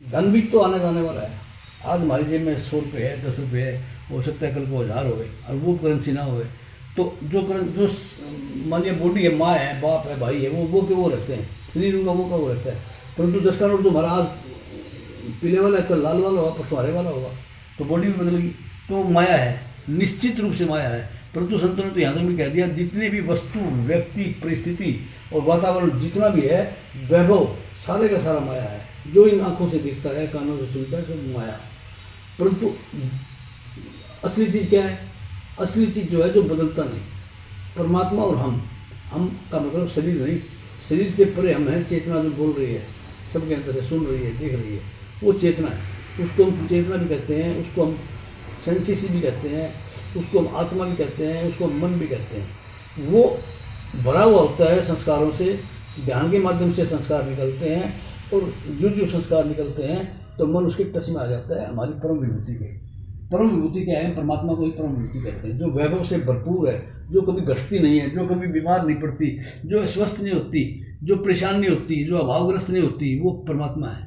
धन भी तो आने जाने वाला है। आज हमारी जेब में 100 रुपये है, 10 रुपये है, हो सकता है कल को 1000 होए और वो करेंसी ना होए। तो जो मान लिया बॉडी है, माँ है, बाप है, भाई है, वो के वो रहते हैं, शरीर उनका वो का वो रहता है। परंतु 10 का नोट तो हमारा आज पीले वाला है, कल लाल वाला होगा, परसों हरे वाला होगा, तो बॉडी भी बदलेगी। तो माया है, निश्चित रूप से माया है। परंतु संतों ने तो यहाँ तक भी कह दिया, जितने भी वस्तु, व्यक्ति, परिस्थिति और वातावरण जितना भी है, वैभव, सारे का सारा माया है। जो इन आंखों से दिखता है, कानों से सुनता है, सब माया। परंतु असली चीज़ क्या है? असली चीज़ जो है, जो बदलता नहीं, परमात्मा और हम का मतलब शरीर नहीं, शरीर से परे हम हैं। चेतना जो बोल रही है, सबके अंदर से सुन रही है, देख रही है, वो चेतना है। उसको हम चेतना भी कहते हैं, उसको हम सेंसिसी भी कहते हैं, उसको हम आत्मा भी कहते हैं, उसको हम मन भी कहते हैं। वो भरा हुआ होता है संस्कारों से, ध्यान के माध्यम से संस्कार निकलते हैं, और जो संस्कार निकलते हैं तो मन उसके टच में आ जाता है हमारी परम विभूति के। परम विभूति क्या है? परमात्मा को ही परम विभूति कहते हैं, जो वैभव से भरपूर है, जो कभी घटती नहीं है, जो कभी बीमार नहीं पड़ती, जो अस्वस्थ नहीं होती, जो परेशान नहीं होती, जो अभावग्रस्त नहीं होती, वो परमात्मा है।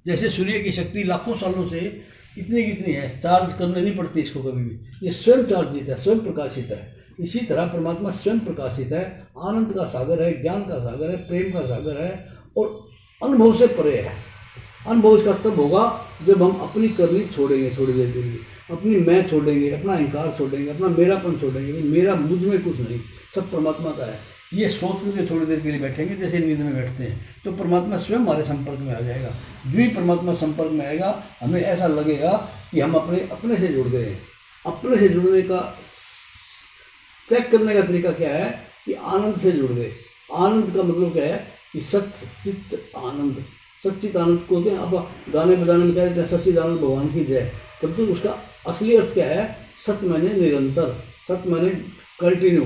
जैसे सूर्य की शक्ति लाखों सालों से इतनी कितनी है, चार्ज करने नहीं पड़ती इसको कभी भी, ये स्वयं चार्जित है, स्वयं प्रकाशित है। इसी तरह परमात्मा स्वयं प्रकाशित है, आनंद का सागर है, ज्ञान का सागर है, प्रेम का सागर है, और अनुभव से परे है। अनुभव इसका तब होगा जब हम अपनी करनी छोड़ेंगे, थोड़ी देर के लिए अपनी मैं छोड़ेंगे, अपना अहंकार छोड़ेंगे, अपना मेरापन छोड़ेंगे। मेरा मुझ में कुछ नहीं, सब परमात्मा का है। ये सोच करके थोड़ी देर के लिए बैठेंगे, जैसे नींद में बैठते हैं, तो परमात्मा स्वयं हमारे संपर्क में आ जाएगा। जो ही परमात्मा संपर्क में आएगा, हमें ऐसा लगेगा कि हम अपने से जुड़ गए हैं। अपने से जुड़ने का चेक करने का तरीका क्या है कि आनंद से जुड़ गए। आनंद का मतलब क्या है कि सच्चित आनंद, सच्चित आनंद को क्या अब गाने बजाने में कहते हैं सच्चित आनंद भगवान की जय, परंतु उसका असली अर्थ क्या है? सत्य मैंने निरंतर, सत्य मैंने कंटिन्यू,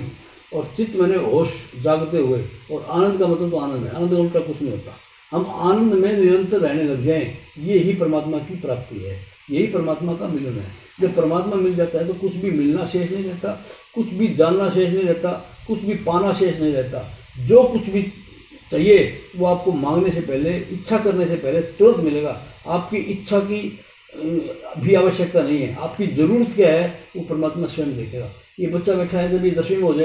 और चित्त मैंने होश, जागते हुए, और आनंद का मतलब तो आनंद है। आनंद का उल्टा कुछ नहीं होता। हम आनंद में निरंतर रहने लग जाएं, ये ही परमात्मा की प्राप्ति है, यही परमात्मा का मिलन है। जब परमात्मा मिल जाता है तो कुछ भी मिलना शेष नहीं रहता, कुछ भी जानना शेष नहीं रहता, कुछ भी पाना शेष नहीं रहता। जो कुछ भी चाहिए वो आपको मांगने से पहले, इच्छा करने से पहले तुरंत मिलेगा। आपकी इच्छा की भी आवश्यकता नहीं है। आपकी जरूरत क्या है वो परमात्मा स्वयं देखेगा। ये बच्चा बैठा है, जब ये 10वीं में हो जाए